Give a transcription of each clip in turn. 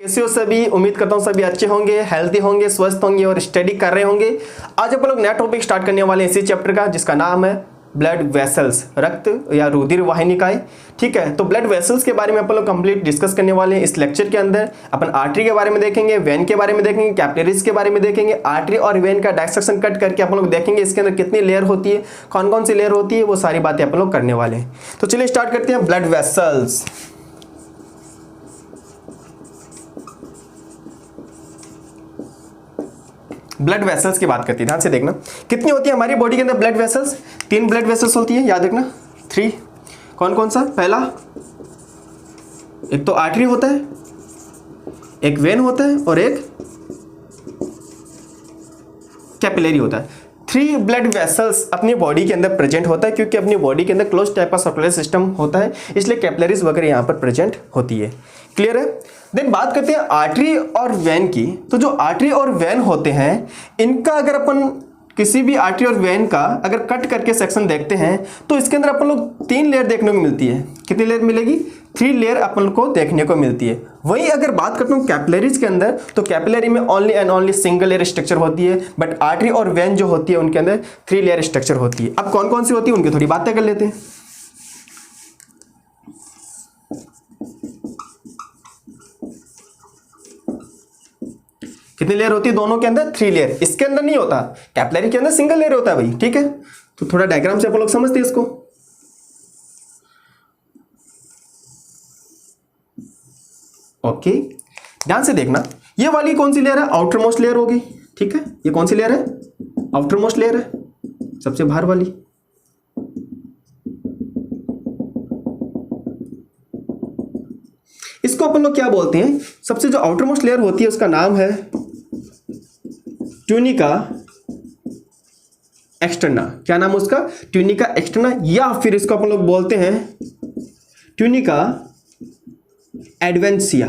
कैसे हो सभी? उम्मीद करता हूँ सभी अच्छे होंगे, हेल्थी होंगे, स्वस्थ होंगे और स्टडी कर रहे होंगे। आज अपन लोग नया टॉपिक स्टार्ट करने वाले हैं इसी चैप्टर का, जिसका नाम है ब्लड वेसल्स, रक्त या रुधिर वाहिनिकाएं। ठीक है, तो ब्लड वेसल्स के बारे में अपन लोग कंप्लीट डिस्कस करने वाले हैं इस लेक्चर के अंदर। अपन आर्टरी के बारे में देखेंगे, वेन के बारे में देखेंगे, कैपिलरीज के बारे में देखेंगे, आर्टरी और वेन का डायसेक्शन कट करके अपन लोग देखेंगे इसके अंदर कितनी लेयर होती है, कौन कौन सी लेयर होती है, वो सारी बातें अपन लोग करने वाले हैं। तो चलिए स्टार्ट करते हैं। ब्लड वेसल्स, ब्लड वेसल्स की बात करती है, ध्यान से देखना कितनी होती है हमारी बॉडी के अंदर ब्लड वेसल्स। 3 ब्लड वेसल्स होती है, याद रखना 3। कौन कौन सा? पहला एक तो आर्टरी होता है, एक वेन होता है और एक कैपिलरी होता है। 3 ब्लड वेसल्स अपनी बॉडी के अंदर प्रेजेंट होता है, क्योंकि अपनी बॉडी के अंदर क्लोज टाइप का सर्कुलर सिस्टम होता है, इसलिए कैपिलरीज वगैरह यहाँ पर प्रेजेंट होती है। क्लियर है? देन बात करते हैं आर्टरी और वेन की। तो जो आर्टरी और वेन होते हैं, इनका अगर अपन किसी भी आर्टरी और वेन का अगर कट करके सेक्शन देखते हैं तो इसके अंदर अपन लोग 3 लेयर देखने को मिलती है। कितनी लेयर मिलेगी? 3 लेयर अपन को देखने को मिलती है। वहीं अगर बात करता हूँ कैपिलरीज के अंदर, तो कैपिलरी में only and only single layer structure होती है, बट आर्टरी और वेन जो होती है उनके अंदर 3 लेयर स्ट्रक्चर होती है। अब कौन कौन सी होती है उनकी थोड़ी बातें कर लेते हैं। कितनी लेयर होती है दोनों के अंदर? 3 लेयर। इसके अंदर नहीं होता, कैपिलरी के अंदर सिंगल लेयर होता है भाई। ठीक है, तो थोड़ा डायग्राम से अपन लोग समझते हैं इसको। ओके, ध्यान से देखना, ये वाली कौन सी लेयर है? आउटर मोस्ट लेयर होगी। ठीक है, ये कौन सी लेयर है? आउटर मोस्ट लेयर है, सबसे बाहर वाली। इसको अपन लोग क्या बोलते हैं? सबसे जो आउटर मोस्ट लेयर होती है उसका नाम है ट्यूनिका एक्सटर्ना। क्या नाम है उसका? ट्यूनिका एक्सटर्ना, या फिर इसको अपन लोग बोलते हैं ट्यूनिका एडवेंसिया।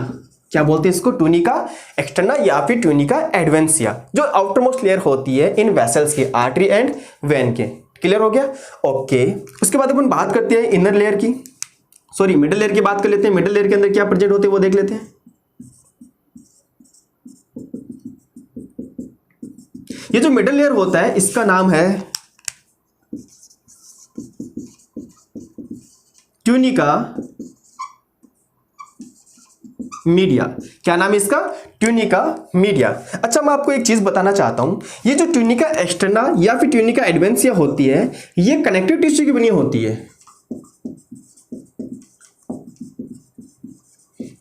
क्या बोलते हैं इसको? ट्यूनिका एक्सटर्ना या फिर ट्यूनिका एडवेंसिया, जो आउटर मोस्ट लेयर होती है इन वेसल्स की, आर्टरी एंड वेन के। क्लियर हो गया? ओके, उसके बाद अपन बात करते हैं इनर लेयर की, सॉरी मिडिल लेयर की बात कर लेते हैं। मिडिल लेयर के अंदर क्या प्रेजेंट होते हैं वो देख लेते हैं। ये जो मिडिल लेयर होता है इसका नाम है ट्यूनिका मीडिया। क्या नाम है इसका? Tunica media. अच्छा, मैं आपको एक चीज बताना चाहता हूं, ये जो ट्यूनिका एक्सटर्ना या फिर ट्यूनिका एडवेंसिया होती है, ये कनेक्टिव टिश्यू की बनी होती है।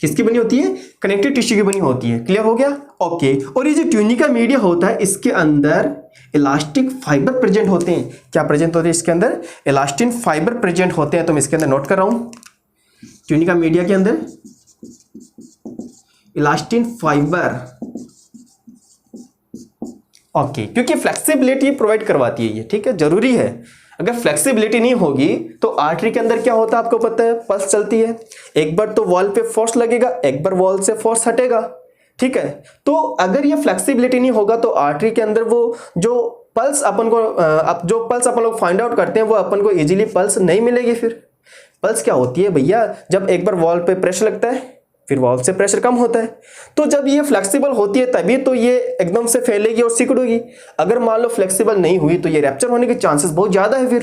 किसकी बनी होती है? कनेक्टिव टिश्यू की बनी होती है। क्लियर हो गया? ओके, और ये जो ट्यूनिका मीडिया होता है इसके अंदर इलास्टिक फाइबर प्रेजेंट होते हैं। क्या प्रेजेंट होते हैं इसके अंदर? इलास्टिन फाइबर प्रेजेंट होते हैं। तो मैं इसके अंदर नोट कर रहा हूं, ट्यूनिका मीडिया के अंदर इलास्टिन फाइबर। ओके, क्योंकि फ्लेक्सिबिलिटी प्रोवाइड करवाती है ये। ठीक है, जरूरी है। अगर फ्लेक्सिबिलिटी नहीं होगी तो आर्टरी के अंदर क्या होता है आपको पता है? पल्स चलती है, एक बार तो वॉल पे फोर्स लगेगा, एक बार वॉल से फोर्स हटेगा। ठीक है, तो अगर ये फ्लेक्सिबिलिटी नहीं होगा तो आर्टरी के अंदर वो जो पल्स अपन लोग फाइंड आउट करते हैं वो अपन को इजीली पल्स नहीं मिलेगी। फिर पल्स क्या होती है भैया? जब एक बार वॉल पे प्रेशर लगता है, फिर वॉल से प्रेशर कम होता है, तो जब ये फ्लेक्सिबल होती है तभी तो ये एकदम से फैलेगी और सिकुड़ेगी। अगर मान लो फ्लेक्सिबल नहीं हुई तो ये रैप्चर होने के चांसेस बहुत ज्यादा है। फिर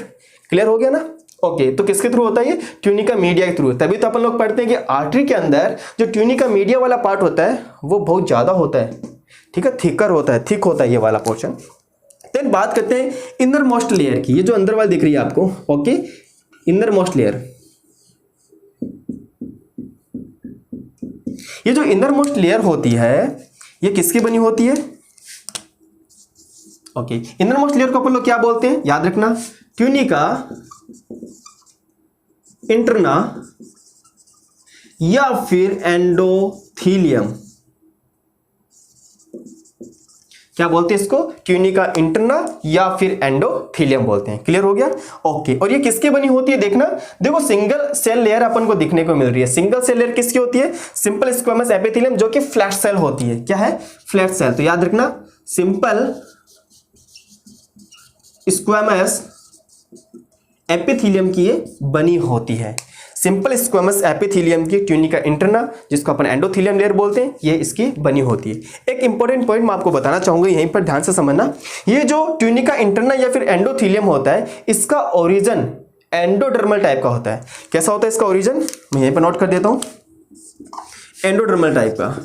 क्लियर हो गया ना? ओके, तो किसके थ्रू होता है ये? ट्यूनिका मीडिया के थ्रू। तभी तो अपन लोग पढ़ते हैं कि आर्टरी के अंदर जो ट्यूनिका मीडिया वाला पार्ट होता है वो बहुत ज्यादा होता है। ठीक है, थिकर होता है, थिक होता है ये वाला पोर्शन। देन बात करते हैं इनर मोस्ट लेयर की, ये जो अंदर वाली दिख रही है आपको। ओके, इनर मोस्ट लेयर, ये जो इनर मोस्ट लेयर होती है ये किसकी बनी होती है? ओके, इनर मोस्ट लेयर को अपन लोग क्या बोलते हैं? याद रखना, ट्यूनिका इंटरना या फिर एंडोथीलियम। क्या बोलते हैं इसको? ट्यूनिका इंटरना या फिर एंडोथीलियम बोलते हैं। क्लियर हो गया? ओके, और ये किसकी बनी होती है? देखना, देखो सिंगल सेल लेयर अपन को दिखने को मिल रही है। सिंगल सेल लेयर किसकी होती है? सिंपल स्क्वेमस एपिथेलियम, जो कि फ्लैट सेल होती है। क्या है? Flat cell. तो याद रखना, सिंपल स्क्वेमस एपिथेलियम की ये बनी होती है। सिंपल स्क्वेमस एपिथेलियम की ट्यूनिका इंटरना, जिसको अपन एंडोथेलियम लेयर बोलते हैं, ये इसकी बनी होती है। एक इंपॉर्टेंट पॉइंट मैं आपको बताना चाहूंगा, यहीं पर ध्यान से समझना। ये जो ट्यूनिका इंटरना या फिर एंडोथेलियम होता है, इसका ओरिजिन एंडोडर्मल टाइप का होता है। कैसा होता है इसका ओरिजिन, मैं यहीं पर नोट कर देता हूं, एंडोडर्मल टाइप का।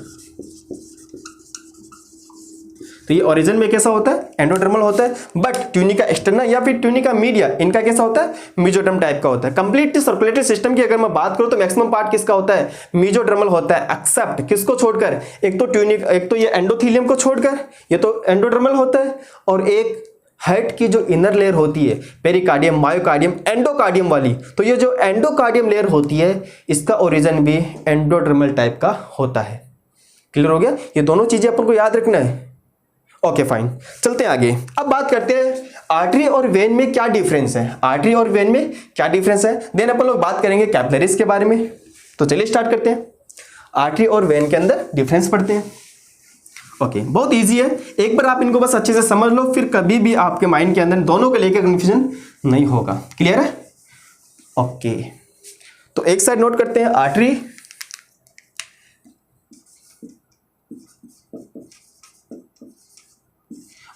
तो ये ओरिजिन में कैसा होता है, एंडोडर्मल होता है। बट ट्यूनिका एक्सटर्ना या फिर ट्यूनिका मीडिया, इनका कैसा होता है, मेसोडर्म टाइप का होता है। कंप्लीट सर्कुलेटरी सिस्टम की अगर मैं बात करूं तो मैक्सिमम पार्ट किसका होता है, मेसोडर्मल होता है, एक्सेप्ट किसको छोड़कर, एक तो ये एंडोथेलियम को छोड़कर, ये तो एंडोडर्मल होता है, और एक हार्ट की जो इनर लेयर होती है, पेरिकार्डियम, मायोकार्डियम, एंडोकार्डियम वाली, तो ये जो एंडोकार्डियम लेयर होती है, इसका ओरिजिन भी एंडोडर्मल टाइप का होता है। क्लियर हो गया, ये दोनों चीजें अपन को याद रखना है। ओके फाइन, चलते हैं आगे। अब बात करते हैं आर्टरी और वेन में क्या डिफरेंस है, आर्टरी और वेन में क्या डिफरेंस है। देन अपन लोग बात करेंगे कैपिलरीज के बारे में। तो चलिए स्टार्ट करते हैं, आर्टरी और वेन के अंदर डिफरेंस पढ़ते हैं। ओके, बहुत इजी है, एक बार आप इनको बस अच्छे से समझ लो, फिर कभी भी आपके माइंड के अंदर दोनों को लेकर कंफ्यूजन नहीं होगा। क्लियर है, ओके। तो एक साइड नोट करते हैं आर्टरी,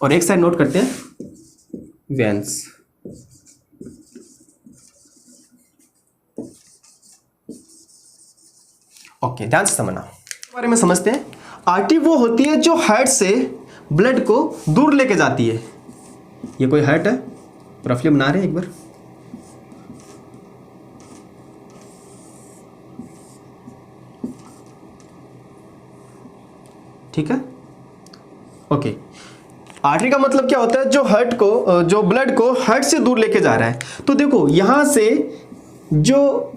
और एक साइड नोट करते हैं वेन्स। ओके, ध्यान से समझना, बारे में समझते हैं। आर्टरी वो होती है जो हार्ट से ब्लड को दूर लेके जाती है। ये कोई हार्ट है, रफली बना रहे हैं एक बार, ठीक है, ओके। आर्टरी का मतलब क्या होता है, जो हार्ट को, जो ब्लड को हार्ट से दूर लेके जा रहा है। तो देखो यहां से जो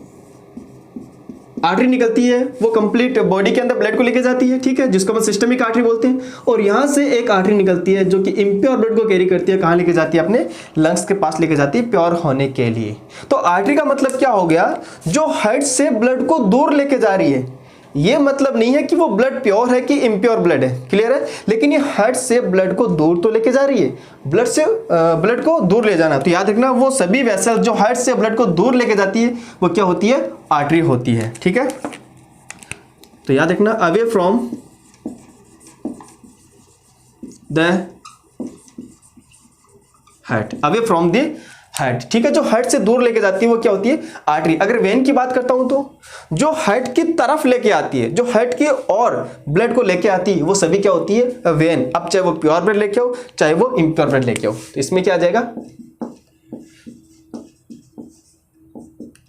आर्टरी निकलती है वो कंप्लीट बॉडी के अंदर ब्लड को लेके जाती है, ठीक है, जिसको हम सिस्टमिक आर्टरी बोलते हैं। और यहां से एक आर्टरी निकलती है जो कि इम्प्योर ब्लड को कैरी करती है, कहां लेके जाती है, अपने लंग्स के पास लेके जाती है प्योर होने के लिए। तो आर्टरी का मतलब क्या हो गया, जो हार्ट से ब्लड को दूर लेके जा रही है। ये मतलब नहीं है कि वो ब्लड प्योर है कि इम्प्योर ब्लड है, क्लियर है, लेकिन ये हार्ट से ब्लड को दूर तो लेके जा रही है। ब्लड से ब्लड को दूर ले जाना, तो याद रखना वो सभी वेसल जो हार्ट से ब्लड को दूर लेके जाती है वो क्या होती है, आर्टरी होती है, ठीक है। तो याद रखना, away from the heart, away from the heart, ठीक है, जो हार्ट से दूर लेके जाती है वो क्या होती है, आर्टरी। अगर वेन की बात करता हूं तो जो हार्ट की तरफ लेके आती है, जो हार्ट की और ब्लड को लेके आती है, वो सभी क्या होती है, वेन। अब चाहे वो प्योर ब्लड लेके आओ चाहे वो इम्प्योर ब्लड लेके आओ, तो इसमें क्या आ जाएगा,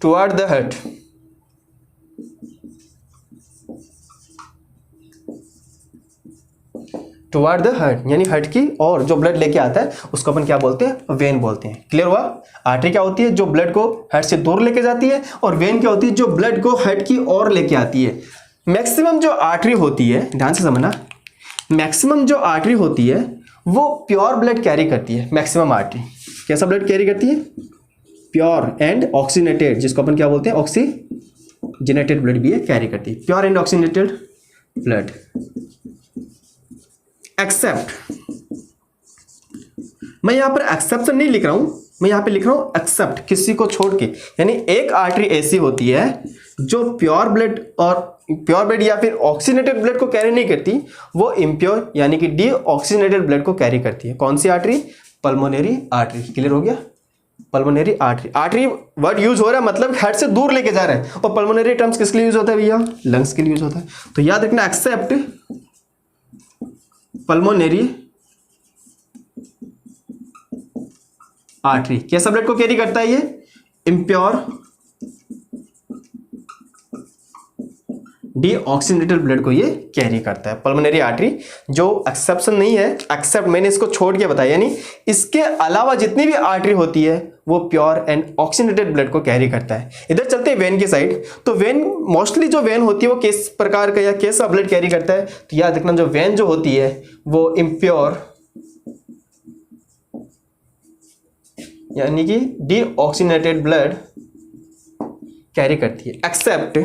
toward the heart, toward the heart, यानी हार्ट की और जो ब्लड लेके आता है उसको अपन क्या बोलते हैं, वेन बोलते हैं। क्लियर हुआ। आर्टरी क्या होती है, जो ब्लड को हार्ट से दूर लेके जाती है, और वेन क्या होती है, जो ब्लड को हार्ट की ओर लेके आती है। मैक्सिमम जो आर्टरी होती है, ध्यान से समझना, मैक्सिमम जो आर्टरी होती है वो प्योर ब्लड कैरी करती है। मैक्सिमम आर्टरी कैसा ब्लड कैरी करती है, प्योर एंड ऑक्सीनेटेड, जिसको अपन क्या बोलते हैं, ऑक्सीजनेटेड ब्लड भी कैरी करती है, pure and oxygenated blood. Except, मैं यहां पर एक्सेप्शन नहीं लिख रहा हूं, मैं यहां पे लिख रहा हूं एक्सेप्ट, किसी को छोड़ के। यानी एक आर्टरी ऐसी होती है जो प्योर ब्लड और प्योर ब्लड या फिर ऑक्सीजनेटेड ब्लड को कैरी नहीं करती, वो इम्प्योर यानी कि डीऑक्सीजनेटेड ब्लड को कैरी करती है। कौन सी आर्टरी, पल्मोनरी आर्टरी। क्लियर हो गया, pulmonary artery. Artery word use हो रहा है मतलब हार्ट से दूर लेके जा रहा है, और पल्मोनरी टर्म्स किसके लिए यूज होता है भैया, लंग्स के लिए यूज होता है। तो याद रखना, एक्सेप्ट पल्मोनरी आर्टरी कैसा ब्लड को कैरी करता है, ये इम्प्योर डीऑक्सीजनेटेड ब्लड को ये कैरी करता है। पल्मोनरी आर्टरी जो एक्सेप्शन नहीं है, एक्सेप्ट मैंने इसको छोड़ के बताया, यानी इसके अलावा जितनी भी आर्टरी होती है वो प्योर एंड ऑक्सीजनेटेड ब्लड को कैरी करता है। इधर चलते हैं वेन की साइड। तो वेन मोस्टली जो वेन होती है वो किस प्रकार का या कैसा ब्लड कैरी करता है, तो याद रखना, जो वेन जो होती है वो इम्प्योर यानी कि डीऑक्सीजनेटेड ब्लड कैरी करती है। एक्सेप्ट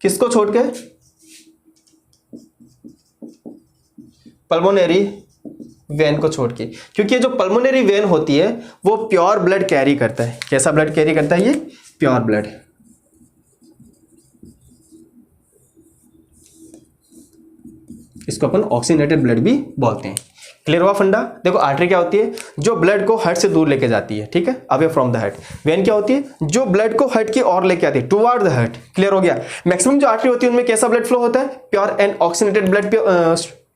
किसको छोड़ के, पल्मोनरी वेन को छोड़ के, क्योंकि ये जो पल्मोनरी वेन होती है वो प्योर ब्लड कैरी करता है। कैसा ब्लड कैरी करता है? ये प्योर ब्लड। इसको अपन ऑक्सीजनेटेड ब्लड भी बोलते हैं। क्लियर हुआ फंडा? देखो आर्टरी क्या होती है? जो ब्लड को हार्ट से दूर लेके जाती है, ठीक है, away from the heart. When क्या होती है? जो ब्लड को हार्ट की ओर लेके आती है, टुवर्ड द हार्ट। क्लियर हो गया? मैक्सिमम जो आर्टरी होती है उनमें कैसा ब्लड फ्लो होता है? Pure and oxygenated blood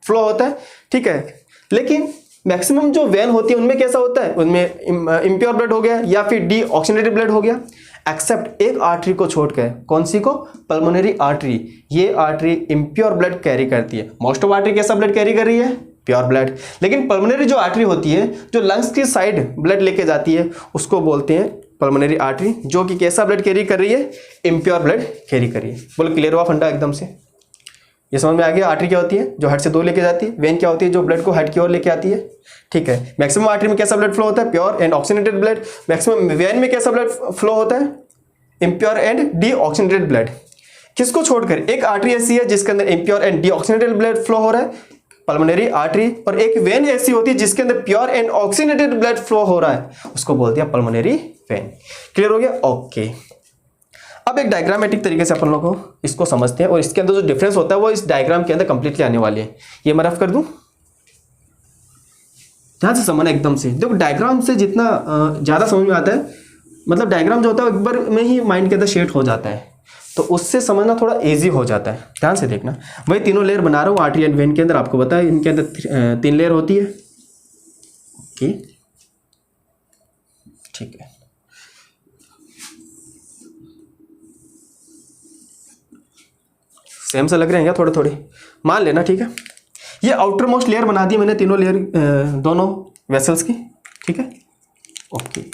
flow होता है, ठीक है। लेकिन मैक्सिमम जो वेन होती है उनमें कैसा होता है? उनमें इम्प्योर ब्लड हो गया या फिर डी ऑक्सीजनेटेड ब्लड हो गया। एक्सेप्ट एक आर्टरी को छोड़कर। कौन सी को? Pulmonary artery. ये आर्टरी इम्प्योर ब्लड कैरी करती है। मोस्ट ऑफ आर्टरी कैसा ब्लड कैरी कर रही है? Pure blood. लेकिन पल्मोनरी जो आर्टरी होती है, जो लंग्स की साइड ब्लड लेके जाती है, उसको बोलते हैं पल्मोनरी आर्टरी, जो कि कैसा ब्लड कैरी कर रही है? इम्प्योर ब्लड कैरी कर रही है। बोलो क्लियर हुआ फंडा एकदम से? ये समझ में आ गया? आर्टरी क्या होती है? जो हार्ट से दूर लेके जाती है। वेन क्या होती है? जो ब्लड को हार्ट की ओर लेके आती है, ठीक है। मैक्सिमम आर्टरी में कैसा ब्लड फ्लो होता है? Pure and oxygenated blood. Maximum when में कैसा ब्लड फ्लो होता है? Impure and D oxygenated blood. किसको छोड़कर? एक आर्टरी ऐसी है जिसके अंदर impure and D oxygenated blood flow हो रहा है, पल्मोनरी आर्टरी, और एक वेन ऐसी होती है जिसके अंदर pure and oxygenated blood flow हो रहा है, उसको बोलते हैं पल्मोनरी वेन। क्लियर हो गया? ओके। अब एक डायग्रामेटिक तरीके से अपन लोग को इसको समझते हैं, और इसके अंदर जो डिफरेंस होता है वो इस डायग्राम के अंदर कंप्लीटली आने वाले हैं। ये मैं रफ कर दूं, ध्यान से समझना एकदम से। देखो डायग्राम से जितना ज्यादा समझ में आता है, मतलब डायग्राम जो होता है एक बार में ही माइंड के अंदर शेड हो जाता है, तो उससे समझना थोड़ा इजी हो जाता है। ध्यान से देखना। वही तीनों लेयर बना रहा हूँ आर्टरी एंड वेन के अंदर। आपको पता है इनके अंदर 3 लेयर होती है। ओके, ठीक है। सेम से लग रहे हैं क्या? थोड़े थोड़े मान लेना, ठीक है। ये आउटर मोस्ट लेयर बना दी मैंने तीनों लेयर, दोनों वेसल्स की, ठीक है। ओके,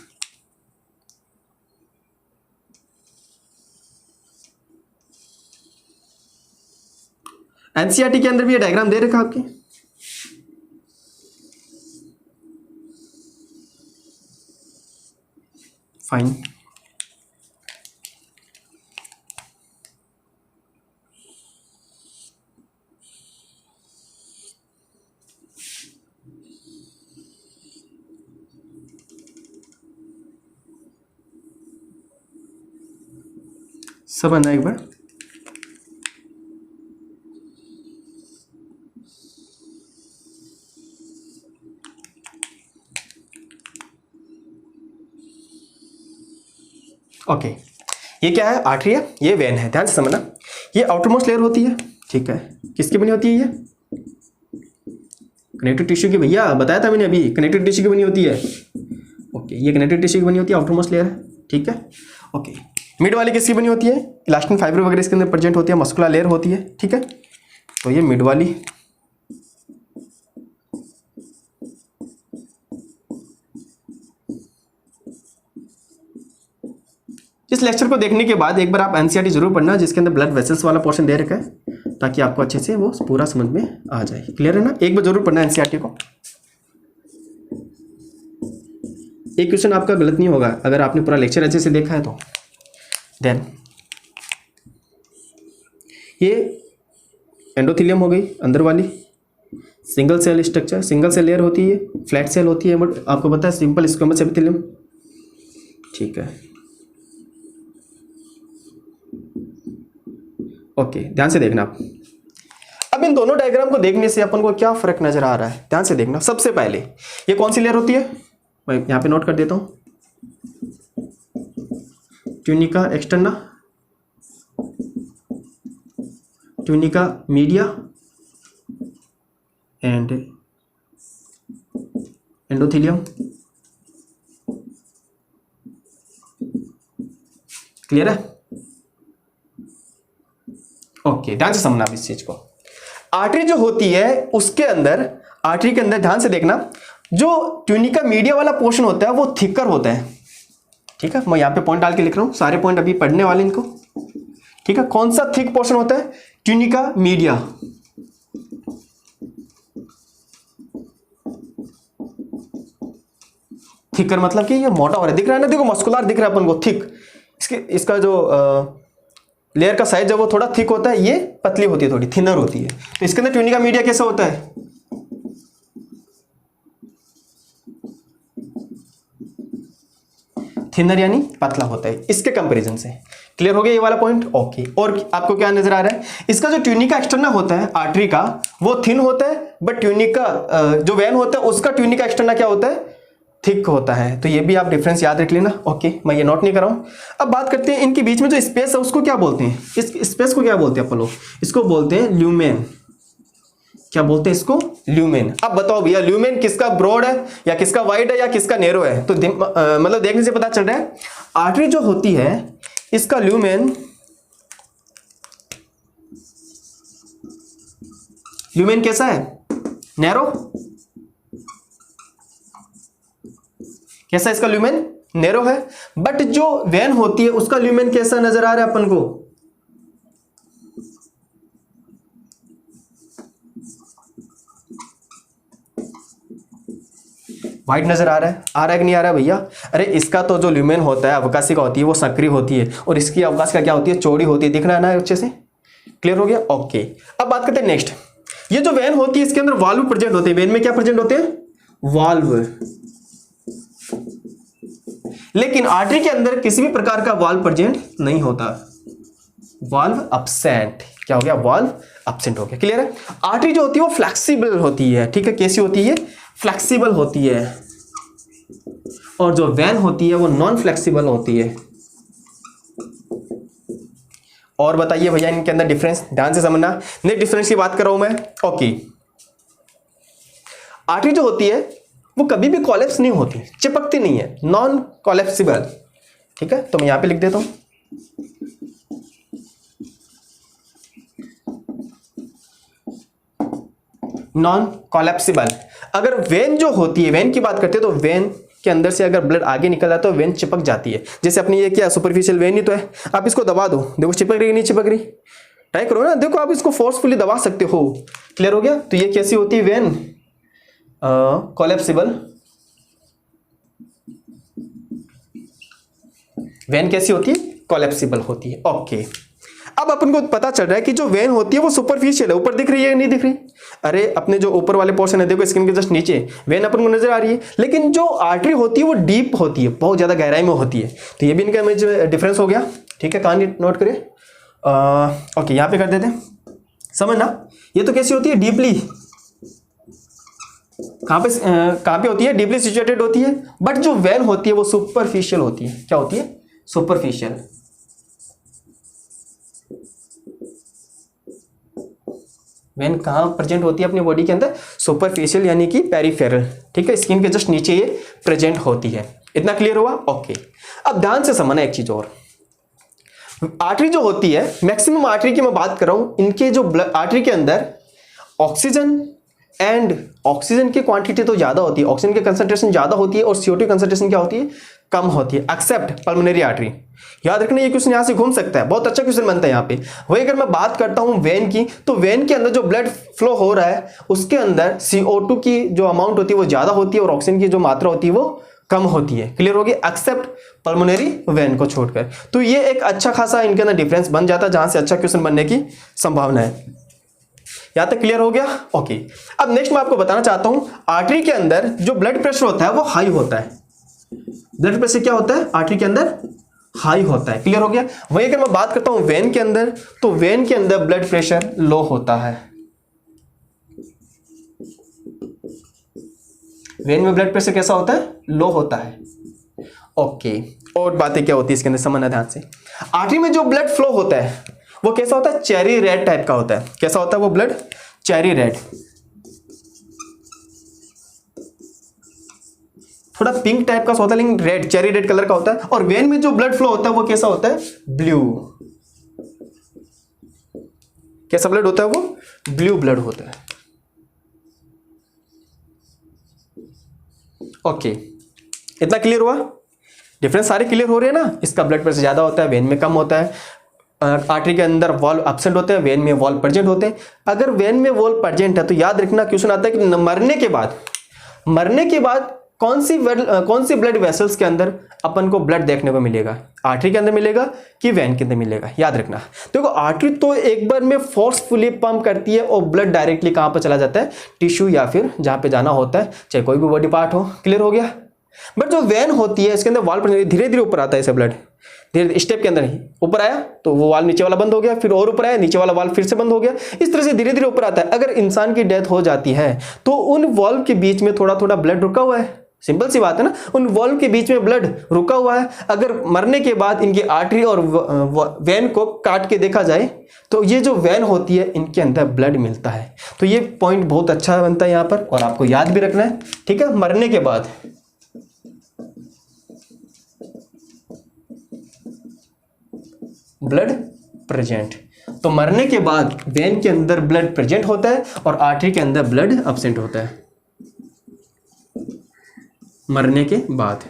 एनसीईआरटी के अंदर भी ये डायग्राम दे रखा आपके। फाइन। सब आना एक बार। ओके, ये क्या है? आर्टरी है, ये वेन है। ध्यान से समझना। ये आउटर मोस्ट लेयर होती है, ठीक है। किसकी बनी होती है? ये कनेक्टिव टिश्यू की। भैया बताया था मैंने अभी, कनेक्टिव टिश्यू की बनी होती है। ओके, ये कनेक्टिव टिश्यू की बनी होती है, आउटर मोस्ट लेयर है, ठीक है। ओके, मिड वाली किसकी बनी होती है? इलास्टिन फाइबर वगैरह इसके अंदर प्रेजेंट होती है, मस्कुलर लेयर होती है, ठीक है। तो ये मिड वाली। इस लेक्चर को देखने के बाद एक बार आप एनसीईआरटी जरूर पढ़ना, जिसके अंदर ब्लड वेसल्स वाला पोर्शन दे रखा है, ताकि आपको अच्छे से वो पूरा समझ में आ जाए। क्लियर है ना? एक बार जरूर पढ़ना एनसीईआरटी को। एक क्वेश्चन आपका गलत नहीं होगा अगर आपने पूरा लेक्चर अच्छे से देखा है तो। देन ये एंडोथेलियम हो गई अंदर वाली, single cell structure, single cell layer होती है, फ्लैट सेल होती है, बट आपको पता है सिंपल स्क्वेमस एपिथेलियम, ठीक है। ओके, ध्यान से देखना आप। अब इन दोनों डायग्राम को देखने से अपन को क्या फर्क नजर आ रहा है, ध्यान से देखना। सबसे पहले ये कौन सी लेयर होती है? मैं यहां पे नोट कर देता हूं, tunica externa, tunica media and endothelium. Clear है? ओके, ध्यान से समझना इस चीज को। आर्टरी जो होती है उसके अंदर, आर्टरी के अंदर ध्यान से देखना, जो ट्यूनिका मीडिया वाला पोर्शन होता है वो थिकर होता है, ठीक है। मैं यहां पे पॉइंट डाल के लिख रहा हूं, सारे पॉइंट अभी पढ़ने वाले इनको, ठीक है। कौन सा थिक पोर्शन होता है? Tunica media. थिकर मतलब कि ये मोटा हो रहा है, दिख रहा है ना? देखो मस्कुलर दिख रहा है अपन को, थिक। इसका जो लेयर का साइज है वो थोड़ा थिक होता है, ये पतली होती है, थोड़ी थिनर होती है। तो इसके अंदर ट्यूनिका मीडिया कैसा होता है? थिनर यानी पतला होता है इसके कंपैरिजन से। क्लियर हो गया ये वाला पॉइंट? ओके। और आपको क्या नजर आ रहा है, इसका जो ट्यूनिका एक्सटर्ना होता है आर्टरी का वो थिन होता है, बट ट्यूनिका जो वेन होता है उसका ट्यूनिका एक्सटर्ना क्या होता है, थिक होता है। तो ये भी आप डिफरेंस याद रख लेना। ओके, मैं ये नोट नहीं कर रहा हूं। अब बात करते हैं इनके बीच में जो स्पेस है उसको क्या बोलते हैं, इस स्पेस को क्या बोलते हैं अपन लोग, इसको बोलते हैं ल्यूमेन। क्या बोलते हैं इसको, ल्यूमेन। अब बताओ भैया ल्यूमेन किसका ब्रॉड है या किसका वाइड है या किसका नैरो है, तो मतलब देखने से पता चल रहा है आर्टरी जो होती है इसका ल्यूमेन कैसा है, नैरो। कैसा इसका ल्यूमेन, नैरो है। बट जो वेन होती है उसका ल्यूमेन कैसा नजर आ रहा है अपन को, वाइड नजर आ रहा है। आ रहा है कि नहीं आ रहा है भैया? अरे इसका तो जो ल्यूमेन होता है अवकाशिका होती है वो सक्रिय होती है और इसकी अवकाशिका क्या होती है, चौड़ी होती है। दिख रहा है ना अच्छे से? क्लियर हो गया? ओके। अब बात करते हैं नेक्स्ट, ये जो वेन होती है इसके अंदर वाल्व प्रेजेंट होते हैं। वेन में क्या प्रेजेंट होते हैं, वाल्व। लेकिन आर्टरी के अंदर किसी भी प्रकार का वाल्व प्रेजेंट नहीं होता, वाल्व अब्सेंट। क्या हो गया, वाल्व अब्सेंट हो गया। क्लियर है? आर्टरी जो होती है वो फ्लेक्सिबल होती है, ठीक है। कैसी होती है, फ्लेक्सिबल होती है। और जो वेन होती है वो नॉन फ्लेक्सिबल होती है। और बताइए भैया इनके अंदर डिफरेंस, ध्यान से समझना। नेक्स्ट डिफरेंस की बात कर रहा हूं मैं। ओके, आर्टरी जो होती है वो कभी भी कोलैप्स नहीं होती, चिपकती नहीं है, नॉन कोलैप्सिबल। ठीक है, तो मैं यहां पे लिख देता हूं नॉन कोलैप्सिबल। अगर वेन जो होती है, वेन की बात करते हैं तो वेन के अंदर से अगर ब्लड आगे निकल जाता है तो वेन चिपक जाती है। जैसे अपनी ये क्या सुपरफिशियल वेन ही तो है, आप इसको दबा दो, देखो चिपक रही नहीं चिपक रही, ट्राई करो ना, देखो आप इसको फोर्सफुली दबा सकते हो। क्लियर हो गया? तो ये कैसी होती है वेन, कोलैप्सिबल। वेन कैसी होती है, कोलैप्सिबल होती है। ओके, अब अपन को पता चल रहा है कि जो वेन होती है वो सुपरफिशियल है, ऊपर दिख रही है नहीं दिख रही। अरे अपने जो ऊपर वाले पोर्शन है देखो स्किन के जस्ट नीचे वेन अपन को नजर आ रही है, लेकिन जो आर्टरी होती है वो डीप होती है, बहुत ज्यादा गहराई में होती है। तो ये भी इनका में डिफरेंस हो गया। ठीक है, कहानी नोट करिए। ओके, यहां पे कर देते हैं, समझना। ये तो कैसी होती है, डीपली। कहां पे होती है, डीपली सिचुएटेड होती है। बट जो वेन होती है वो सुपरफिशियल होती है। क्या होती है, सुपरफिशियल। वेन कहाँ प्रेजेंट होती है अपनी बॉडी के अंदर, सुपरफिशियल यानी कि पेरिफेरल। ठीक है, स्किन के जस्ट नीचे ये प्रेजेंट होती है। इतना क्लियर हुआ? ओके। अब ध्यान से समझना एक चीज और, आर्टरी जो होती है, मैक्सिमम आर्टरी की मैं बात कर रहा हूं, इनके जो आर्टरी के अंदर ऑक्सीजन की क्वांटिटी तो ज्यादा होती है, ऑक्सीजन की कंसंट्रेशन ज्यादा होती है और CO2 कंसंट्रेशन क्या होती है, कम होती है, एक्सेप्ट पल्मोनरी आर्टरी। याद रखना ये क्वेश्चन यहां से घूम सकता है, बहुत अच्छा क्वेश्चन बनता है यहाँ पे। वही अगर मैं बात करता हूं वेन की, तो वेन के अंदर जो ब्लड फ्लो हो रहा है उसके अंदर CO2 की जो अमाउंट होती है वो ज्यादा होती है और ऑक्सीजन की जो मात्रा होती है वो कम होती है। क्लियर होगी? एक्सेप्ट पल्मोनरी वेन को छोड़कर। तो ये एक अच्छा खासा इनके अंदर डिफरेंस बन जाता है जहां से अच्छा क्वेश्चन बनने की संभावना है। यहां तक क्लियर हो गया? ओके। अब नेक्स्ट मैं आपको बताना चाहता हूं, आर्टरी के अंदर जो ब्लड प्रेशर होता है वो हाई होता है। ब्लड प्रेशर क्या होता है आर्टरी के अंदर, हाई होता है। क्लियर हो गया? वही अगर मैं बात करता हूं वेन के अंदर, तो वेन के अंदर ब्लड प्रेशर लो होता है। वेन में ब्लड प्रेशर कैसा होता है, लो होता है। ओके, और बातें क्या होती है इसके अंदर समझना ध्यान से। आर्टरी में जो ब्लड फ्लो होता है वो कैसा होता है, चेरी रेड टाइप का होता है। कैसा होता है वो ब्लड, चेरी रेड, थोड़ा पिंक टाइप का होता है लेकिन रेड, चेरी रेड कलर का होता है। और वेन में जो ब्लड फ्लो होता है वो कैसा होता है, ब्लू। कैसा ब्लड होता है वो, ब्लू ब्लड होता है। ओके, इतना क्लियर हुआ? डिफरेंस सारे क्लियर हो रहे हैं ना? इसका ब्लड प्रेशर ज्यादा होता है, वेन में कम होता है। आर्टरी के अंदर वॉल्व एब्सेंट होते हैं, वेन में वॉल्व प्रेजेंट होते हैं। अगर वेन में वॉल्व प्रेजेंट है तो याद रखना क्वेश्चन आता है कि मरने के बाद कौन सी ब्लड वेसल्स के अंदर अपन को ब्लड देखने को मिलेगा, आर्टरी के अंदर मिलेगा कि वेन के अंदर मिलेगा। याद रखना, देखो आर्टरी तो एक बार में फोर्सफुली पंप करती है और ब्लड डायरेक्टली कहां पर चला जाता है, टिश्यू या फिर जहां पे जाना होता है, चाहे कोई भी बॉडी पार्ट हो। क्लियर हो गया? बट जो वेन होती है इसके अंदर वाल धीरे धीरे ऊपर आता है ऐसे ब्लड, धीरे स्टेप के अंदर ही ऊपर आया तो वो वाल नीचे वाला बंद हो गया, फिर और ऊपर आया नीचे वाला वाल फिर से बंद हो गया, इस तरह से धीरे धीरे ऊपर आता है। अगर इंसान की डेथ हो जाती है तो उन वाल्व के बीच में थोड़ा थोड़ा ब्लड रुका हुआ है, सिंपल सी बात है ना, उन वाल्व के बीच में ब्लड रुका हुआ है। अगर मरने के बाद इनकी आर्टरी और वेन को काट के देखा जाए तो ये जो वेन होती है इनके अंदर ब्लड मिलता है। तो ये पॉइंट बहुत अच्छा बनता है यहाँ पर और आपको याद भी रखना है, ठीक है। मरने के बाद ब्लड प्रेजेंट, तो मरने के बाद वेन के अंदर ब्लड प्रेजेंट होता है और आर्टरी के अंदर ब्लड एब्सेंट होता है मरने के बाद।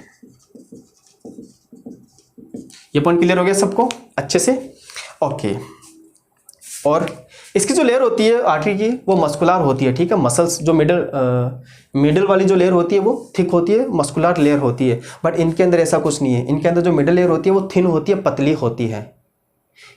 ये पॉइंट क्लियर हो गया सबको अच्छे से? ओके। और इसकी जो लेयर होती है आर्टरी की वो मस्कुलर होती है, ठीक है। मसल्स जो मिडल वाली जो लेयर होती है वो थिक होती है, मस्कुलर लेयर होती है। बट इनके अंदर ऐसा कुछ नहीं है, इनके अंदर जो मिडल लेयर होती है वो थिन होती है, पतली होती है।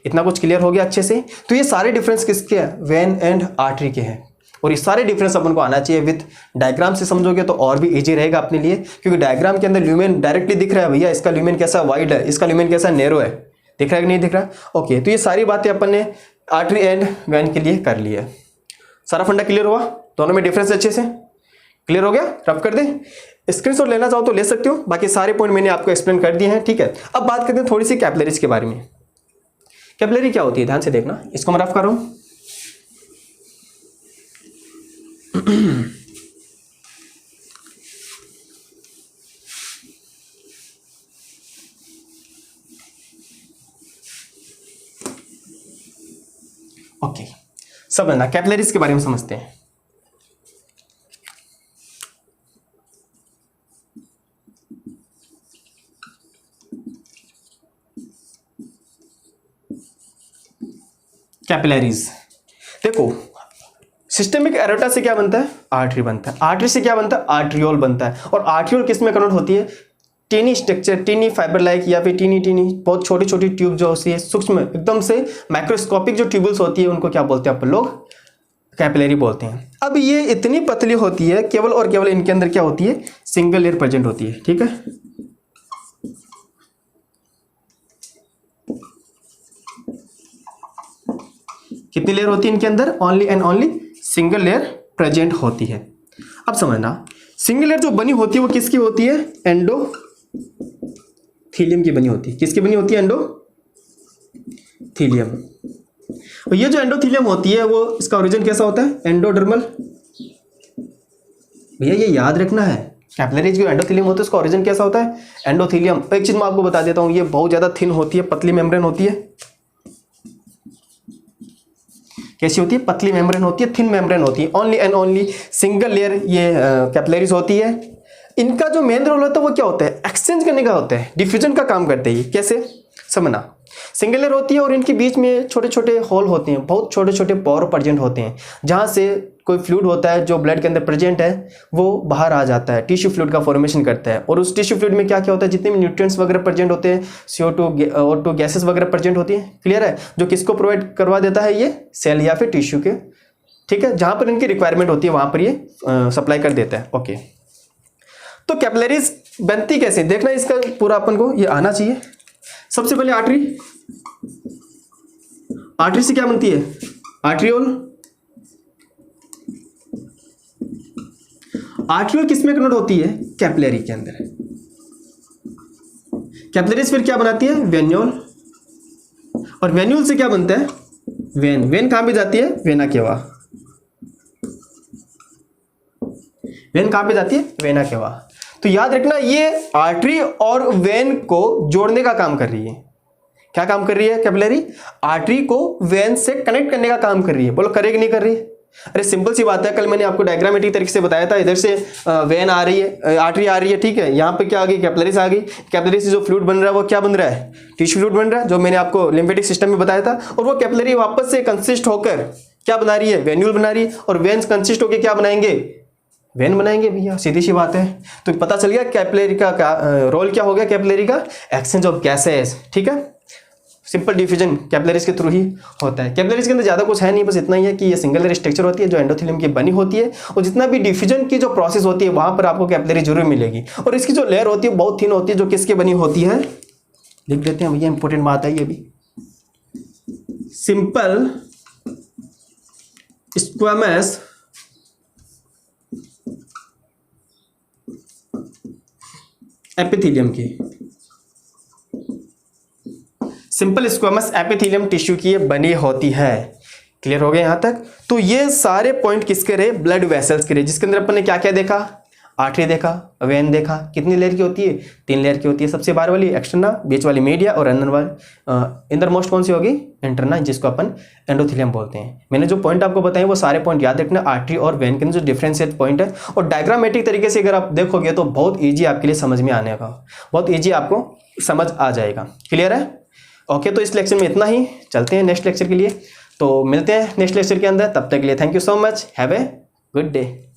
इतना कुछ क्लियर हो गया अच्छे से? तो ये सारे डिफरेंस किसके हैं? वेन एंड आर्टरी के हैं। और ये सारे डिफरेंस अपन को आना चाहिए, विद डायग्राम से समझोगे तो और भी इजी रहेगा अपने लिए, क्योंकि डायग्राम के अंदर ल्यूमेन डायरेक्टली दिख रहा है, भैया इसका ल्यूमेन कैसा वाइड है, इसका ल्यूमेन कैसा नैरो है, दिख रहा है कि नहीं दिख रहा? ओके, तो ये सारी बातें अपन ने आर्टरी एंड वेन के लिए कर ली है। सारा फंडा क्लियर हुआ? दोनों में डिफरेंस अच्छे से क्लियर हो गया? रफ कर दे, स्क्रीनशॉट लेना चाहो तो ले सकते हो, बाकी सारे पॉइंट मैंने आपको एक्सप्लेन कर दिए हैं, ठीक है। अब बात करते हैं थोड़ी सी कैपिलरीज के बारे में। कैपिलरी क्या होती है, ध्यान से देखना, इसको मैं रफ कर रहा हूं। ओके, सब है ना, कैपिलरीज के बारे में समझते हैं। कैपिलरीज देखो, सिस्टेमिक एरोटा से क्या बनता है? आर्टरी बनता है। आर्टरी से क्या बनता है? आर्ट्रियोल बनता है। और आर्ट्रियोल किस में कन्वर्ट होती है? Tiny structure, tiny fibre like या फिर टीनी बहुत छोटी छोटी ट्यूब जो होती है, सूक्ष्म एकदम से माइक्रोस्कोपिक जो ट्यूबल्स होती है उनको क्या बोलते हैं अपन लोग? कैपिलरी बोलते हैं। अब ये इतनी पतली होती है, केवल और केवल इनके अंदर क्या होती है? सिंगल लेयर प्रेजेंट होती है, ठीक है। कितनी लेयर होती है इनके अंदर? Only and only single layer present होती है। अब समझना, सिंगल लेयर जो बनी होती है वो किसकी होती है? एंडोथीलियम की बनी होती है। किसकी बनी होती है? एंडोथीलियम। और ये जो एंडोथीलियम होती है वो इसका ओरिजिन कैसा होता है? एंडोडर्मल। भैया ये याद रखना है, कैपिलरीज जो एंडोथीलियम होता है उसका ओरिजिन कैसा होता है? एंडोथीलियम। एक चीज मैं आपको बता देता हूँ, ये बहुत ज्यादा थिन होती है, पतली मेम्ब्रेन होती है। कैसी होती है? पतली मेम्ब्रेन होती है, थिन मेम्ब्रेन होती है। Only and only single layer ये कैपिलरीज होती है। इनका जो मेन रोल होता है वो क्या होता है? एक्सचेंज करने का होता है, डिफ्यूजन का काम करते हैं। कैसे समझना, सिंगल लेयर होती है और इनके बीच में छोटे छोटे होल होते हैं, बहुत छोटे छोटे पोर प्रेजेंट होते हैं, जहां से कोई फ्लूइड होता है जो ब्लड के अंदर प्रेजेंट है वो बाहर आ जाता है, टिश्यू फ्लूइड का फॉर्मेशन करता है। और उस टिश्यू फ्लूइड में क्या क्या होता है? जितने भी न्यूट्रिएंट्स वगैरह प्रेजेंट होते हैं, CO2 O2 गैसेस वगैरह प्रेजेंट होती है। क्लियर है? जो किसको प्रोवाइड करवा देता है? ये सेल या फिर टिश्यू के, ठीक है, जहां पर इनकी रिक्वायरमेंट होती है वहां पर ये सप्लाई कर देता है। ओके, तो कैपिलरीज बनती कैसे देखना, इसका पूरा अपन को ये आना चाहिए। सबसे पहले आर्टरी, आर्टरी से क्या बनती है? आर्ट्रियोल। आर्ट्रियोल किसमें कन्वर्ट होती है? कैपिलरी के अंदर। कैपिलरीज फिर क्या बनाती है? वेन्यूल। और वेन्यूल से क्या बनता है? वेन। वेन कहां पे जाती है? Vena cava. वेन कहां पे जाती है? Vena cava. तो याद रखना, ये आर्टरी और वेन को जोड़ने का काम कर रही है। क्या काम कर रही है कैपिलरी? आर्टरी को वेन से कनेक्ट करने का काम कर रही है। बोलो करेगी नहीं कर रही है? अरे सिंपल सी बात है, कल मैंने आपको डायग्रामेटिक तरीके से बताया था। इधर से वेन आ रही है, आर्टरी आ रही है, ठीक है। यहाँ पे क्या आ गई? कैपिलरीज आ गई। कैपिलरी से जो फ्लूइड बन रहा है वो क्या बन रहा है? टिश्यू फ्लूइड बन रहा है, जो मैंने आपको लिम्फेटिक सिस्टम में बताया था। और वो कैपिलरी वापस से कंसिस्ट होकर क्या बना रही है? वेन्यूल बना रही है। और वेन्स कंसिस्ट होकर क्या बनाएंगे? वेन बनाएंगे भैया, सीधी सी बात है। तो पता चल गया कैपिलरी का रोल क्या हो गया? कैपिलरी का एक्सचेंज ऑफ गैसेस, ठीक है। सिंपल डिफ्यूजन कैपिलरीज के थ्रू ही होता है। कैपिलरीज के अंदर ज़्यादा कुछ है नहीं, बस इतना ही है कि ये सिंगल लेयर स्ट्रक्चर होती है जो एंडोथेलियम की बनी होती है, और जितना भी डिफ्यूजन की जो प्रोसेस होती है वहाँ पर आपको कैपिलरी जरूर मिलेगी। और इसकी जो लेयर होती है बहुत थिन होती है, जो किसकी बनी होती है, लिख देते हैं भैया, इंपॉर्टेंट बात है ये भी, सिंपल स्क्वैमस एपिथेलियम की, सिंपल स्क्वैमस एपिथेलियम टिश्यू की ये बनी होती है। क्लियर हो गया यहाँ तक? तो ये सारे पॉइंट किसके रहे, ब्लड वेसल्स के रहे, जिसके अंदर अपन ने क्या क्या देखा, आर्टरी देखा, वेन देखा, कितनी लेयर की होती है, 3 लेयर की होती है, सबसे बाहर वाली एक्सटर्ना, बीच वाली मीडिया, और अंदर वाली इंदर मोस्ट कौन सी होगी, इंटरना, जिसको अपन एंडोथेलियम बोलते हैं। मैंने जो पॉइंट आपको बताए वो सारे पॉइंट याद रखना, आर्टरी और वेन के अंदर जो डिफरेंशिएट पॉइंट है, और डायग्रामेटिक तरीके से अगर आप देखोगे तो बहुत ईजी आपके लिए समझ में आने का, बहुत ईजी आपको समझ आ जाएगा। क्लियर है? ओके, तो इस लेक्चर में इतना ही, चलते हैं नेक्स्ट लेक्चर के लिए। तो मिलते हैं नेक्स्ट लेक्चर के अंदर, तब तक के लिए thank you so much, have a good day.